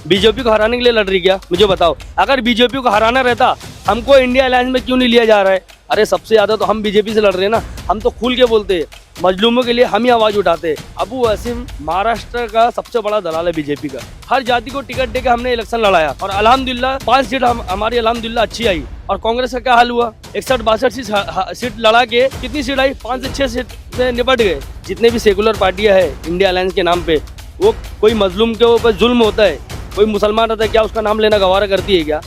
BJP को हराने के लिए लड़ रही क्या? मुझे बताओ। अगर बीजेपी को हराना रहता हमको इंडिया अलायंस में क्यों नहीं लिया जा रहा है? अरे सबसे ज्यादा तो हम बीजेपी से लड़ रहे हैं ना, हम तो खुल के बोलते हैं, मजलूमों के लिए हम ही आवाज उठाते हैं। अबू आसिम महाराष्ट्र का सबसे बड़ा दलाल है बीजेपी का। हर जाति को टिकट देकर हमने इलेक्शन लड़ाया और अल्हम्दुलिल्लाह 5 सीट हमारी अल्हम्दुलिल्लाह अच्छी आई। और कांग्रेस का क्या हाल हुआ? 61-62 सीट लड़ा के कितनी सीट आई? 5 से 6 सीट से निपट गए। जितने भी सेकुलर पार्टियां है इंडिया अलायंस के नाम पे, वो कोई मजलूम के ऊपर जुल्म होता है, कोई मुसलमान रहता है, क्या उसका नाम लेना गवारा करती है क्या?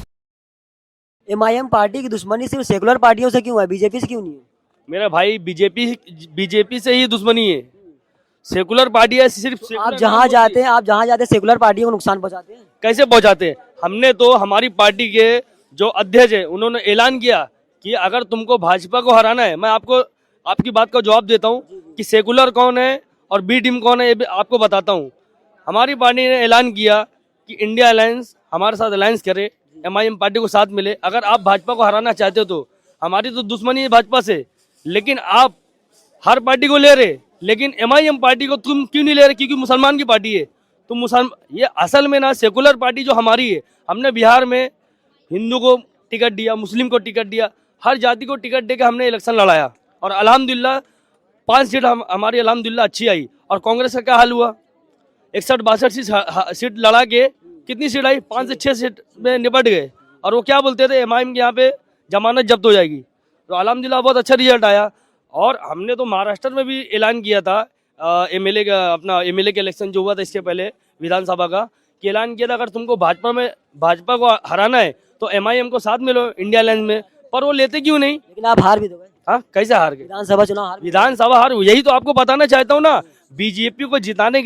एमआईएम पार्टी की दुश्मनी सिर्फ सेकुलर पार्टियों से क्यों है, बीजेपी से क्यों नहीं है? मेरा भाई बीजेपी से ही दुश्मनी है। सेकुलर पार्टी है सिर्फ आप जहाँ जाते हैं सेकुलर पार्टियों को नुकसान पहुंचाते हैं। कैसे पहुंचाते हैं? हमने तो हमारी पार्टी के जो अध्यक्ष है उन्होंने ऐलान किया कि अगर तुमको भाजपा को हराना है, मैं आपको आपकी बात का जवाब देता हूं कि सेकुलर कौन है और बी टीम कौन है, ये भी आपको बताता हूं। हमारी पार्टी ने ऐलान किया कि इंडिया अलायंस हमारे साथ अलायंस करे, एमआईएम पार्टी को साथ मिले। अगर आप भाजपा को हराना चाहते हो तो हमारी तो दुश्मनी है भाजपा से, लेकिन आप हर पार्टी को ले रहे, लेकिन एमआईएम पार्टी को तुम क्यों नहीं ले रहे? क्योंकि मुसलमान की पार्टी है। तुम मुसलमान, ये असल में ना सेकुलर पार्टी जो हमारी है, हमने बिहार में हिंदू को टिकट दिया, मुस्लिम को टिकट दिया, हर जाति को टिकट देकर हमने इलेक्शन लड़ाया और अल्हम्दुलिल्लाह 5 सीट हमारी अल्हम्दुलिल्लाह अच्छी आई। और कांग्रेस का क्या हाल हुआ? 61-62 सीट लड़ा के कितनी सीट आई? 5 से 6 सीट में निपट गए। और वो क्या बोलते थे, एमआईएम के यहाँ पे जमानत जब्त हो जाएगी। तो अल्हम्दुलिल्लाह बहुत अच्छा रिजल्ट आया। और हमने तो महाराष्ट्र में भी ऐलान किया था एमएलए का, अपना एमएलए के इलेक्शन जो हुआ था इसके पहले विधानसभा का, कि ऐलान किया था अगर तुमको भाजपा को हराना है तो एमआईएम को साथ मिलो इंडिया अलायंस में। पर वो लेते क्यों नहीं? लेकिन आप हार भी दो गए। हाँ, कैसे हार गए? विधानसभा चुनाव हार भी विधानसभा हार, यही तो आपको बताना चाहता हूँ ना। बीजेपी को जिताने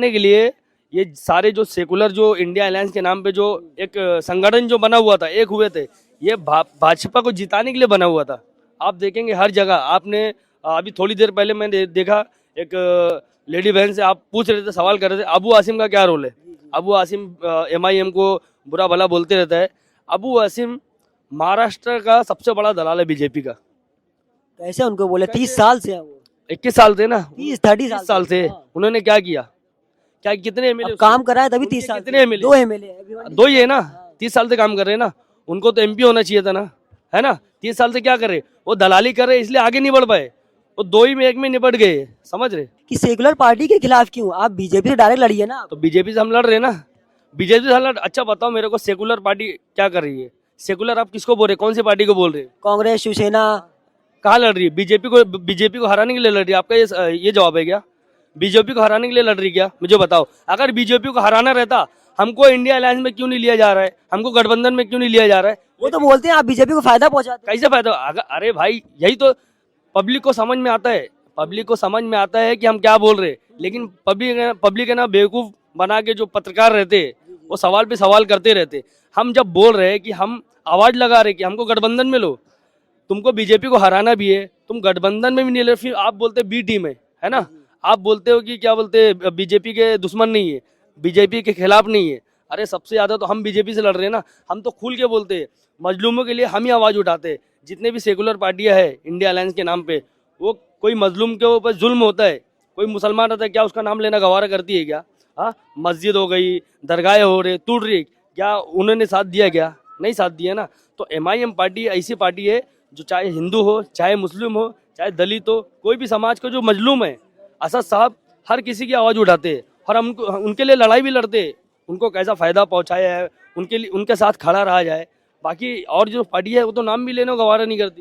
के लिए ये सारे जो सेकुलर जो इंडिया अलायंस के नाम पे जो एक संगठन जो बना हुआ था, एक हुए थे, ये भाजपा को जिताने के लिए बना हुआ था। आप देखेंगे हर जगह। आपने अभी थोड़ी देर पहले मैंने देखा एक लेडी बहन से आप पूछ रहे थे, सवाल कर रहे थे, अबू आसिम का क्या रोल है? अबू आसिम एमआईएम को बुरा भला बोलते रहता है। अबू आसिम महाराष्ट्र का सबसे बड़ा दलाल है बीजेपी का। कैसे उनको बोले? 30 साल से है वो। 21 साल थे ना, 30 साल से। उन्होंने क्या किया? क्या कितने एमएलए काम करा है तभी 30 साल। कितने एमएलए? 2 एमएलए, दो ही है ना। 30 साल से काम कर रहे हैं ना, उनको तो एमपी होना चाहिए था ना, है ना। 30 साल से क्या कर रहे? वो दलाली कर रहे, इसलिए आगे नहीं बढ़ पाए। वो 2 ही में 1 में निपट गए, समझ रहे? कि सेकुलर पार्टी के खिलाफ क्यों? आप बीजेपी से डायरेक्ट लड़िए ना। तो बीजेपी से हम लड़ रहे हैं ना, बीजेपी से हम लड़। अच्छा बताओ मेरे को, सेकुलर पार्टी क्या कर रही है? सेकुलर आप किसको बोल रहे? कौन सी पार्टी को बोल रहे? कांग्रेस, शिवसेना। कहाँ लड़ रही है? बीजेपी को हराने के लिए लड़ रही है। आपका ये जवाब है क्या? बीजेपी को हराने के लिए लड़ रही क्या? मुझे बताओ। अगर बीजेपी को हराना रहता हमको इंडिया अलायंस में क्यों नहीं लिया जा रहा है? हमको गठबंधन में क्यों नहीं लिया जा रहा है? वो तो बोलते हैं आप बीजेपी को फायदा पहुंचाते हैं। कैसे फायदा? अरे भाई, यही तो पब्लिक को समझ में आता है। पब्लिक को समझ में आता है कि हम क्या बोल रहे हैं, लेकिन पब्लिक है ना बेवकूफ बना के जो पत्रकार रहते हैं वो सवाल पे सवाल करते रहते। हम जब बोल रहे हैं कि हम आवाज लगा रहे कि हमको गठबंधन में लो, तुमको बीजेपी को हराना भी है, तुम गठबंधन में भी नहीं ले, फिर आप बोलते बी टीम है ना। आप बोलते हो कि क्या बोलते हैं, बीजेपी के दुश्मन नहीं है, बीजेपी के खिलाफ नहीं है। अरे सबसे ज्यादा तो हम बीजेपी से लड़ रहे हैं ना, हम तो खुल के बोलते हैं, मजलूमों के लिए हम ही आवाज उठाते हैं। जितने भी सेकुलर पार्टियां है इंडिया अलायंस के नाम पे, वो कोई मजलूम के ऊपर जुल्म होता है, कोई मुसलमान रहता है, क्या उसका नाम लेना गवारा करती है क्या? हाँ, मस्जिद हो गई, दरगाहें हो रहे, टूट रही, क्या उन्होंने साथ दिया? क्या नहीं साथ दिया ना। तो एमआईएम पार्टी ऐसी पार्टी है जो चाहे हिंदू हो, चाहे मुस्लिम हो, चाहे दलित हो, कोई भी समाज का जो मजलूम है, असद साहब हर किसी की आवाज उठाते हैं और हम उनके लिए लड़ाई भी लड़ते हैं। उनको कैसा फायदा पहुंचाया है, उनके लिए उनके साथ खड़ा रहा जाए। बाकी और जो पार्टी है वो तो नाम भी लेने को गवारा नहीं करती।